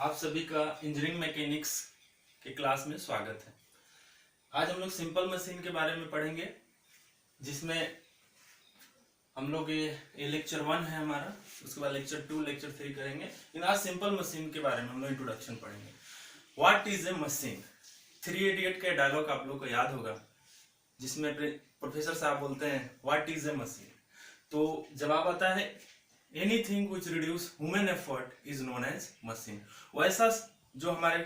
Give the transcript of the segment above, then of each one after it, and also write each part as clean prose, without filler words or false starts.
आप सभी का इंजीनियरिंग मैकेनिक्स के क्लास में स्वागत है। आज हम लोग सिंपल मशीन के बारे में पढ़ेंगे, जिसमें हम लोग ये लेक्चर 1 है हमारा। उसके बाद लेक्चर 2, लेक्चर 3 करेंगे। लेकिन आज सिंपल मशीन के बारे में हम लोग इंट्रोडक्शन पढ़ेंगे। What is a machine? 3 idiot का डायलॉग आप लोग को याद होगा, जिसमें प्रोफेसर साहब बोलते हैं व्हाट इज ए मशीन। तो जवाब आता है anything which reduce human effort is known as machine. वैसा जो हमारे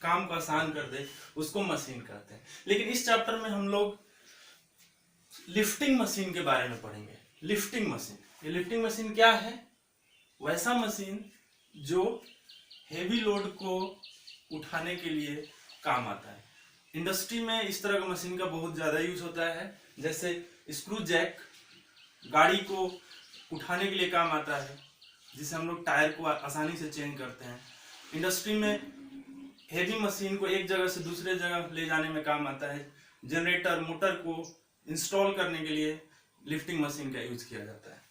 काम को आसान कर दे उसको मशीन कहते हैं। लेकिन इस चैप्टर में हम लोग लिफ्टिंग मशीन के बारे में पढ़ेंगे। लिफ्टिंग मशीन, ये लिफ्टिंग मशीन क्या है? वैसा मशीन जो हेवी लोड को उठाने के लिए काम आता है। इंडस्ट्री में इस तरह का मशीन का बहुत ज्यादा यूज होता है। जैसे स्क्रू जैक गाड़ी को उठाने के लिए काम आता है, जिसे हम लोग टायर को आसानी से चेंज करते हैं। इंडस्ट्री में हेवी मशीन को एक जगह से दूसरे जगह ले जाने में काम आता है। जनरेटर, मोटर को इंस्टॉल करने के लिए लिफ्टिंग मशीन का यूज किया जाता है।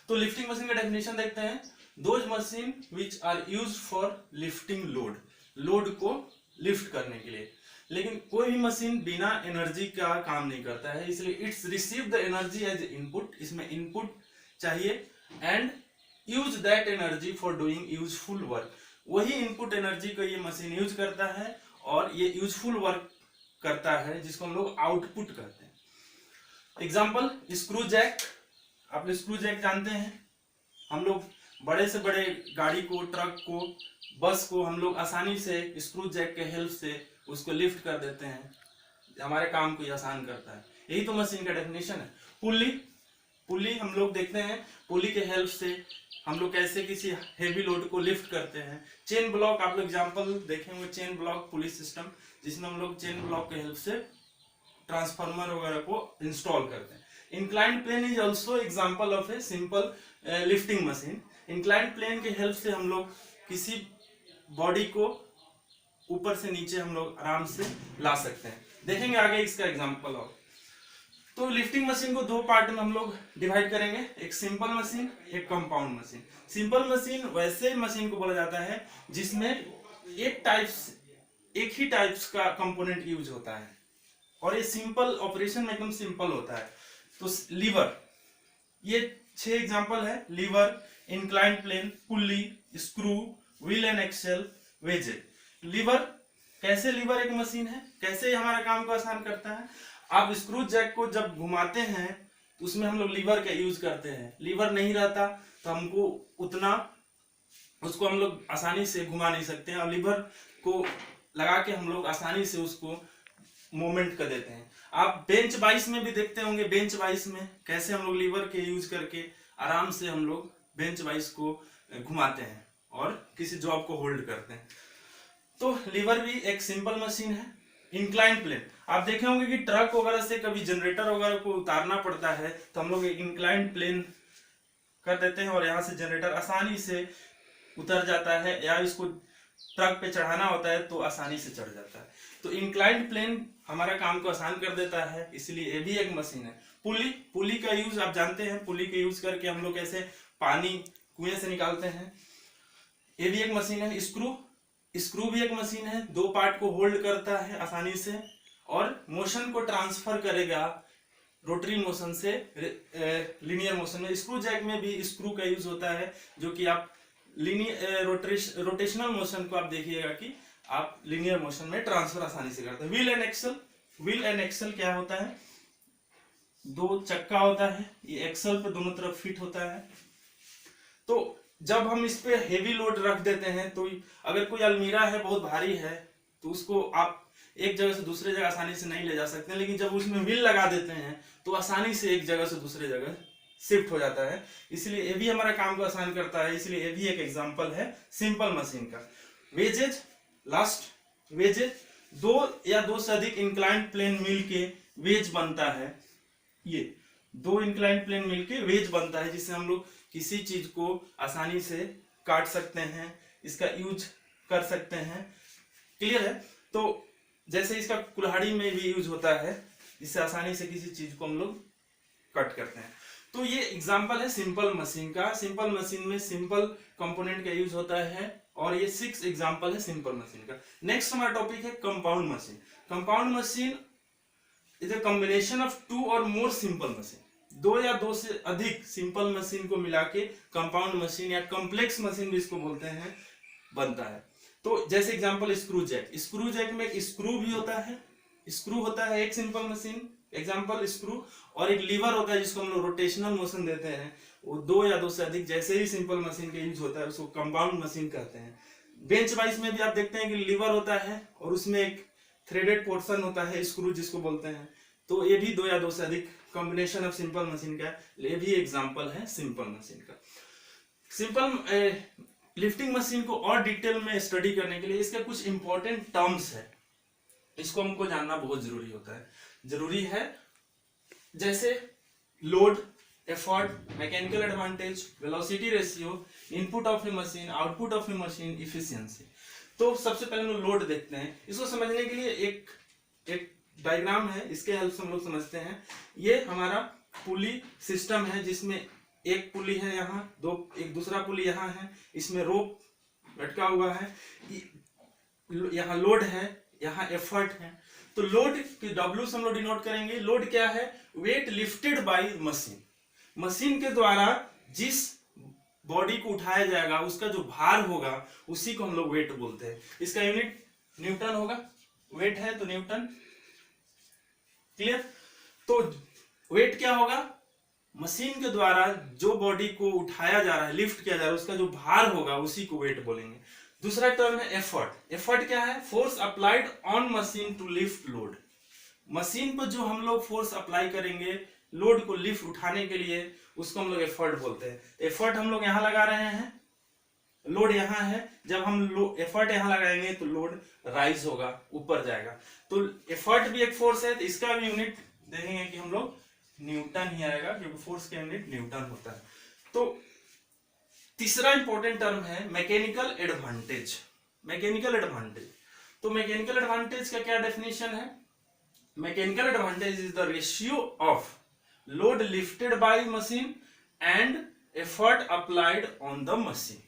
तो लिफ्टिंग मशीन का डेफिनेशन देखते हैं। Those machine which are use for lifting load, load को लिफ्ट करने के लिए। लेकिन कोई भी मशीन बिना एनर्जी का काम नहीं करता है, इसलिए it's receive the energy as input. इसमें इनपुट चाहिए and use that energy for doing useful work. वही इनपुट एनर्जी को ये मशीन यूज करता है और ये यूजफुल वर्क करता है, जिसको हम लोग आउटपुट कहते हैं। Example screw jack. आप स्क्रू जैक जानते हैं। हम लोग बड़े से बड़े गाड़ी को, ट्रक को, बस को हम लोग आसानी से स्क्रू जैक के हेल्प से उसको लिफ्ट कर देते हैं। हमारे काम को ये आसान करता है। यही तो मशीन का डेफिनेशन है। पुली, पुली हम लोग देखते हैं, पुली के हेल्प से हम लोग कैसे किसी हेवी लोड को लिफ्ट करते हैं। चेन ब्लॉक, आप लोग एग्जांपल देखेंगे, चेन ब्लॉक पुली सिस्टम, जिसमें हम लोग चेन ब्लॉक के हेल्प से ट्रांसफार्मर वगैरह को इंस्टॉल करते हैं। Inclined plane is also example of a simple lifting machine. Inclined plane के हेल्प से हम लोग किसी बॉडी को ऊपर से नीचे हम लोग आराम से ला सकते हैं। देखेंगे आगे इसका एग्जांपल और। तो लिफ्टिंग मशीन को 2 पार्ट में हम लोग डिवाइड करेंगे, एक सिंपल मशीन, एक कंपाउंड मशीन। सिंपल मशीन वैसे मशीन को बोला जाता है जिसमें एक ही टाइप्स का कंपोनेंट यूज होता है और ये सिंपल ऑपरेशन में एकदम सिंपल होता है। तो लीवर, ये 6 एग्जांपल है। Lever, inclined plane, pulley, screw, wheel and axle, वेजेट। लीवर, कैसे लीवर एक मशीन है, कैसे हमारा काम को आसान करता है। आप स्क्रू जैक को जब घुमाते हैं तो उसमें हम लोग लीवर का यूज करते हैं। लीवर नहीं रहता तो हमको उतना उसको हम लोग आसानी से घुमा नहीं सकते हैं, और लीवर को लगा के हम लोग आसानी से उसको मूवमेंट कर देते हैं। आप बेंच बाइस में भी देखते होंगे, बेंच बाइस में कैसे हम लोग लीवर के यूज करके आराम से हम लोग बेंच बाइस को घुमाते हैं और किसी जॉब को होल्ड करते हैं। तो लीवर भी एक सिंपल मशीन है। इंक्लाइंड प्लेन, आप देखे होंगे कि ट्रक वगैरह से कभी जनरेटर वगैरह को उतारना पड़ता है तो हम लोग इंक्लाइंड प्लेन कर देते हैं और यहाँ से जनरेटर आसानी से उतर जाता है, या इसको ट्रक पे चढ़ाना होता है तो आसानी से चढ़ जाता है। तो इंक्लाइंड प्लेन हमारा काम को आसान कर देता है, इसलिए ये भी एक मशीन है। पुली, पुली का यूज आप जानते हैं। पुली के यूज करके हम लोग कैसे पानी कुएं से निकालते हैं, ये भी एक मशीन है। स्क्रू, स्क्रू भी एक मशीन है, 2 पार्ट को होल्ड करता है आसानी से और मोशन को ट्रांसफर करेगा रोटरी मोशन से लीनियर मोशन में। स्क्रू जैक में भी स्क्रू का यूज होता है, जो कि आप रोटेशनल मोशन को आप देखिएगा कि आप लीनियर मोशन में ट्रांसफर आसानी से करते हैं। Wheel and axle, wheel and axle क्या होता है? 2 चक्का होता है, ये एक्सल पे दोनों तरफ फिट होता है। तो जब हम इस पे हेवी लोड रख देते हैं, तो अगर कोई अलमीरा है बहुत भारी है तो उसको आप एक जगह से दूसरे जगह आसानी से नहीं ले जा सकते, लेकिन जब उसमें व्हील लगा देते हैं तो आसानी से एक जगह से दूसरे जगह शिफ्ट हो जाता है। इसलिए ये भी हमारा काम को आसान करता है, इसलिए ये भी एक एग्जांपल है सिंपल मशीन का। वेजेज, लास्ट वेजेज, 2 या 2 से अधिक इंक्लाइंड प्लेन मिलके वेज बनता है। ये 2 इंक्लाइंड प्लेन मिलके वेज बनता है, जिससे हम लोग किसी चीज को आसानी से काट सकते हैं, इसका यूज कर सकते हैं। क्लियर है? तो जैसे इसका कुल्हाड़ी में भी यूज होता है, इससे आसानी से किसी चीज को हम लोग कट करते हैं। तो ये एग्जांपल है सिंपल मशीन का। सिंपल मशीन में सिंपल कंपोनेंट का यूज होता है और ये 6 एग्जांपल है सिंपल मशीन का। नेक्स्ट हमारा टॉपिक है compound machine. Compound machine is a combination of 2 और मोर सिंपल मशीन। 2 या 2 से अधिक सिंपल मशीन को मिला के कंपाउंड मशीन या कॉम्प्लेक्स मशीन भी इसको बोलते हैं, बनता है। तो जैसे example screw jack. Screw jack में एक स्क्रू भी होता है, स्क्रू होता है एक सिंपल मशीन एग्जांपल स्क्रू, और एक लीवर होता है जिसको हम लोग रोटेशनल मोशन देते हैं। वो 2 या 2 से अधिक जैसे ही सिंपल मशीन का यूज होता है उसको कंपाउंड मशीन कहते हैं। बेंच वाइज में भी आप देखते हैं कि लीवर होता है और उसमें एक थ्रेडेड पोर्शन होता है स्क्रू जिसको बोलते हैं। तो ये भी 2 या 2 से अधिक कॉम्बिनेशन ऑफ सिंपल मशीन का, ये भी एग्जांपल है सिंपल मशीन का। सिंपल लिफ्टिंग मशीन को और डिटेल में स्टडी करने के लिए इसके कुछ इंपॉर्टेंट टर्म्स है, इसको हमको जानना बहुत जरूरी होता है, जरूरी है। जैसे load, effort, mechanical advantage, velocity ratio, input of a machine, output of a machine, efficiency. तो सबसे पहले हम लोग लोड देखते हैं। इसको समझने के लिए एक डायग्राम है, इसके हेल्प से हम लोग समझते हैं। ये हमारा पुली सिस्टम है जिसमें एक पुली है यहाँ, एक दूसरा पुली यहाँ है, इसमें रोप लटका हुआ है, यहाँ लोड है, यहाँ एफर्ट है। तो लोड की W से हम लोग डिनोट करेंगे। लोड क्या है? Weight lifted by machine. Machine के द्वारा जिस बॉडी को उठाया जाएगा उसका जो भार होगा उसी को हम लोग वेट बोलते हैं। इसका यूनिट न्यूटन होगा, वेट है तो न्यूटन, क्लियर। तो वेट क्या होगा? मशीन के द्वारा जो बॉडी को उठाया जा रहा है, लिफ्ट किया जा रहा है, उसका जो भार होगा उसी को वेट बोलेंगे। दूसरा टर्म है एफर्ट। एफर्ट क्या है? Force applied on machine to lift load. Machine पर जो हम लोग फोर्स अप्लाई करेंगे लोड को लिफ्ट उठाने के लिए, उसको हम लोग एफर्ट बोलते हैं। एफर्ट हम लोग यहाँ लगा रहे हैं, लोड यहाँ है, जब हम एफर्ट यहाँ लगाएंगे तो लोड राइज होगा, ऊपर जाएगा। तो एफर्ट भी एक फोर्स है, तो इसका भी यूनिट देखेंगे कि हम लोग न्यूटन ही आएगा, क्योंकि फोर्स का यूनिट न्यूटन होता है। तो तीसरा इंपॉर्टेंट टर्म है मैकेनिकल एडवांटेज। मैकेनिकल एडवांटेज, तो मैकेनिकल एडवांटेज का क्या डेफिनेशन है? Mechanical advantage is the ratio of load lifted by machine and effort applied on the machine.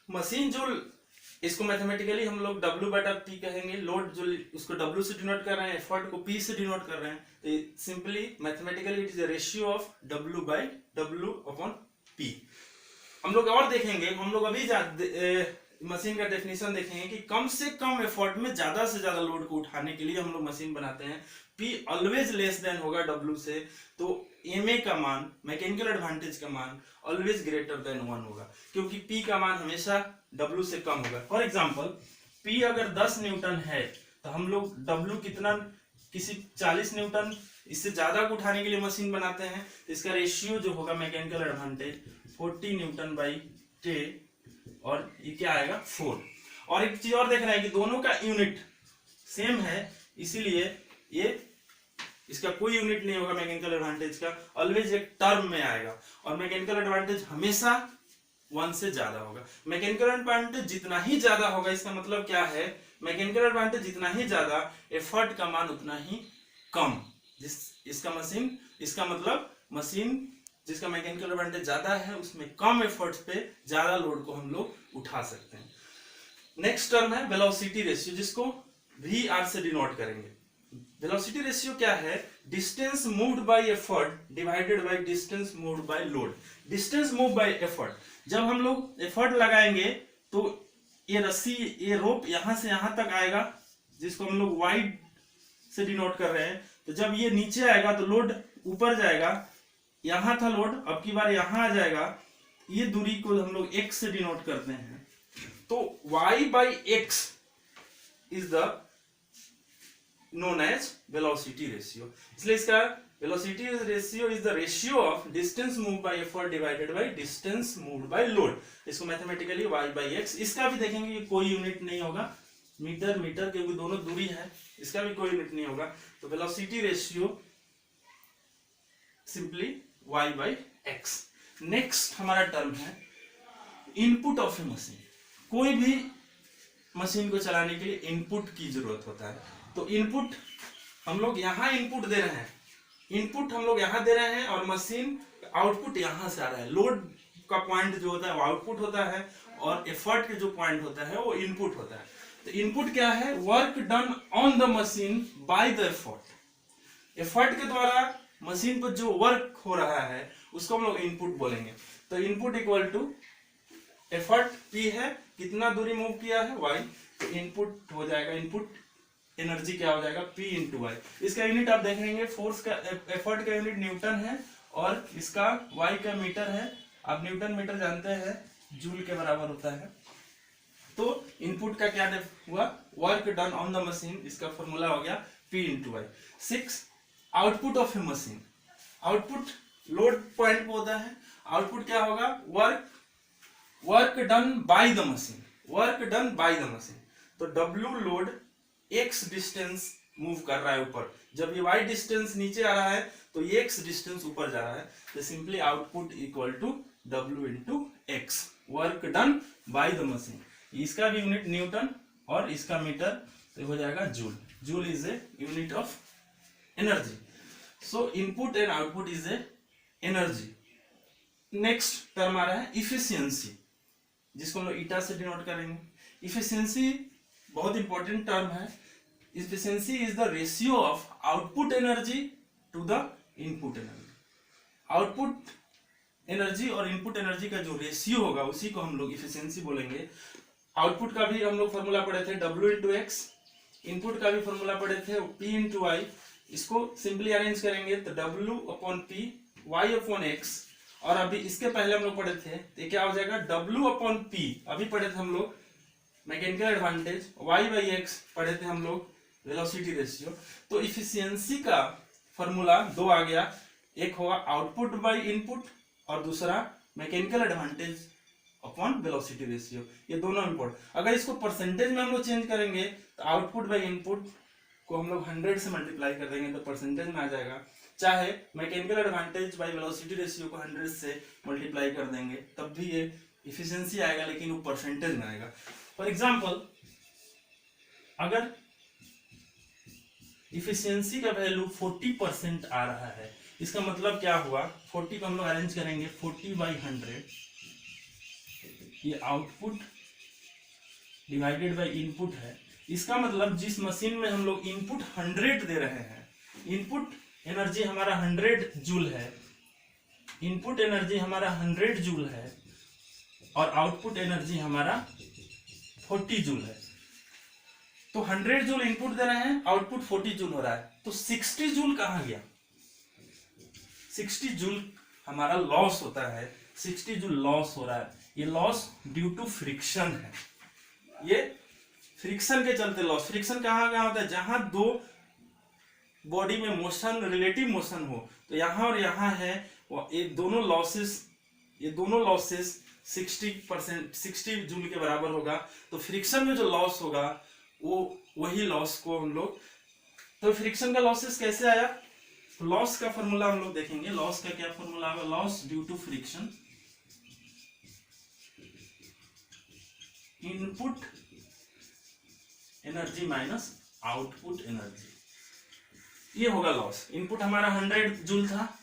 Machine जो, इसको मैथमेटिकली हम लोग W/P कहेंगे। लोड जो उसको W से डिनोट कर रहे हैं, एफर्ट को P से डिनोट कर रहे हैं, तो simply mathematically it is a ratio of W/W/P। हम लोग और देखेंगे, हम लोग अभी मशीन का डेफिनेशन देखेंगे कि कम से कम एफर्ट में ज्यादा से ज्यादा लोड को उठाने के लिए हम लोग मशीन बनाते हैं। P ऑलवेज लेस देन होगा W से, तो MA का मान, मैकेनिकल एडवांटेज का मान ऑलवेज ग्रेटर देन 1 होगा, क्योंकि P का मान हमेशा W से कम होगा। फॉर एग्जांपल P अगर 10 न्यूटन है तो हम लोग W कितना, किसी 40 न्यूटन इससे ज्यादा को उठाने के लिए मशीन बनाते हैं, तो इसका रेशियो जो होगा mechanical advantage 40 Newton by K, और ये क्या आएगा 4। और एक चीज और देख रहे हैं कि दोनों का यूनिट सेम है, इसीलिए ये इसका कोई यूनिट नहीं होगा मैकेनिकल एडवांटेज का, ऑलवेज एक टर्म में आएगा। और मैकेनिकल एडवांटेज हमेशा 1 से ज्यादा होगा। मैकेनिकल एडवांटेज जितना ही ज्यादा होगा, इसका मतलब क्या है? मैकेनिकल एडवांटेज जितना ही ज्यादा, एफर्ट का मान उतना ही कम। इसका मतलब मशीन जिसका मैकेनिकल एडवांटेज ज्यादा है उसमें कम एफर्ट्स पे ज्यादा लोड को हम लोग उठा सकते हैं। नेक्स्ट टर्म है वेलोसिटी रेशियो, जिसको VR से डिनोट करेंगे। वेलोसिटी रेशियो क्या है? Distance moved bye effort divided by distance moved by load. Distance move by effort, जब हम लोग एफर्ट लगाएंगे तो ये रस्सी, ये रोप यहां से यहां तक आएगा, जिसको हम लोग वाइड से डिनोट कर रहे हैं। तो जब ये नीचे आएगा तो लोड ऊपर जाएगा, यहां था लोड, अब की बार यहां आ जाएगा। ये दूरी को हम लोग x से डिनोट करते हैं। तो y/x is the known as velocity ratio. इसलिए इसका velocity ratio is the ratio of distance move by effort divided by distance moved by load. इसको मैथमेटिकली y/x, इसका भी देखेंगे कि कोई यूनिट नहीं होगा, मीटर मीटर, क्योंकि दोनों दूरी है, इसका भी कोई यूनिट नहीं होगा। तो velocity ratio simply y/x। Next हमारा टर्म है इनपुट ऑफ ए मशीन। कोई भी मशीन को चलाने के लिए इनपुट की जरूरत होता है। तो इनपुट हम लोग यहाँ इनपुट दे रहे हैं, इनपुट हम लोग यहाँ दे रहे हैं, और मशीन आउटपुट यहाँ से आ रहा है। लोड का पॉइंट जो होता है वो आउटपुट होता है, और एफर्ट के जो पॉइंट होता है वो इनपुट होता है। तो इनपुट क्या है? Work done on the machine by the effort. Effort के द्वारा मशीन पर जो वर्क हो रहा है उसको हम लोग इनपुट बोलेंगे। तो input equal to effort P है, कितना दूरी मूव किया है वाई, तो इनपुट हो जाएगा, इनपुट एनर्जी क्या हो जाएगा पी इंटू वाई। इसका यूनिट आप देखेंगे, फोर्स का एफर्ट का यूनिट न्यूटन है और इसका वाई का मीटर है। आप न्यूटन मीटर जानते हैं, जूल के बराबर होता है। तो इनपुट का क्या हुआ? Work done on the machine, इसका फॉर्मूला हो गया P into Y. 6 output of a machine. Output load point पे होता है, आउटपुट क्या होगा? Work done by the machine, work done by the machine. तो W load x distance move कर रहा है ऊपर, जब ये y डिस्टेंस नीचे आ रहा है तो ये x डिस्टेंस ऊपर जा रहा है। तो simply output equal to W into X, work done by the machine. इसका भी यूनिट न्यूटन और इसका मीटर, तो हो जाएगा joule. Joule is a unit of energy. So input and output is a energy. Next term आ रहा है इफिशियंसी, जिसको हम लोग ईटा से डिनोट करेंगे। इफिशियंसी बहुत इंपॉर्टेंट टर्म है। Efficiency is the ratio of output energy to the input energy. Output energy और इनपुट एनर्जी का जो रेशियो होगा उसी को हम लोग इफिशियंसी बोलेंगे। आउटपुट का भी हम लोग फॉर्मूला पढ़े थे W इंटू एक्स, इनपुट का भी फॉर्मूला पढ़े थे P इंटू वाई। इसको सिंपली अरेंज करेंगे तो W upon P, Y upon X, और अभी इसके पहले हम लोग पढ़े थे तो क्या हो जाएगा? W अपॉन पी, अभी पढ़े थे हम लोग mechanical advantage, Y by X पढ़े थे हम लोग वेलोसिटी रेशियो। तो इफिशियंसी का फॉर्मूला दो आ गया, एक होगा आउटपुट बाई इनपुट और दूसरा mechanical advantage upon velocity ratio. ये दोनों इंपॉर्टेंट। अगर इसको परसेंटेज में हम लोग चेंज करेंगे तो आउटपुट बाई इनपुट को हम लोग 100 से मल्टीप्लाई कर देंगे तो परसेंटेज में आ जाएगा। चाहे mechanical advantage by velocity ratio को 100 से मल्टीप्लाई कर देंगे तब भी ये इफिशियंसी आएगा, लेकिन वो परसेंटेज में आएगा। फॉर एग्जाम्पल, अगर इफिशियंसी का वैल्यू 40% आ रहा है, इसका मतलब क्या हुआ? 40 को हम लोग अरेंज करेंगे 40/100, ये आउटपुट डिवाइडेड बाय इनपुट है। इसका मतलब जिस मशीन में हम लोग इनपुट 100 दे रहे हैं, इनपुट एनर्जी हमारा 100 जूल है, इनपुट एनर्जी हमारा 100 जूल है और आउटपुट एनर्जी हमारा 40 जूल है। तो 100 जूल इनपुट दे रहे हैं, आउटपुट 40 जूल हो रहा है, तो 60 जूल कहां गया? 60 जूल हमारा लॉस होता है, 60 जूल लॉस हो रहा है। ये लॉस ड्यू टू फ्रिक्शन है, ये फ्रिक्शन के चलते लॉस। फ्रिक्शन कहाँ कहाँ होता है? जहां दो बॉडी में मोशन, रिलेटिव मोशन हो, तो यहां और यहां है, ये दोनों लॉसेस 60 जूल के बराबर होगा। तो फ्रिक्शन में जो लॉस होगा वो वही लॉस को हम लोग, तो फ्रिक्शन का लॉसेस कैसे आया? तो लॉस का फॉर्मूला हम लोग देखेंगे। लॉस का क्या फॉर्मूला होगा? Loss due to friction, input energy minus output energy, ये होगा लॉस। इनपुट हमारा 100 जूल था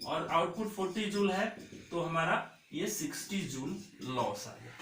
और आउटपुट 40 जूल है, तो हमारा ये 60 जूल लॉस आ गया।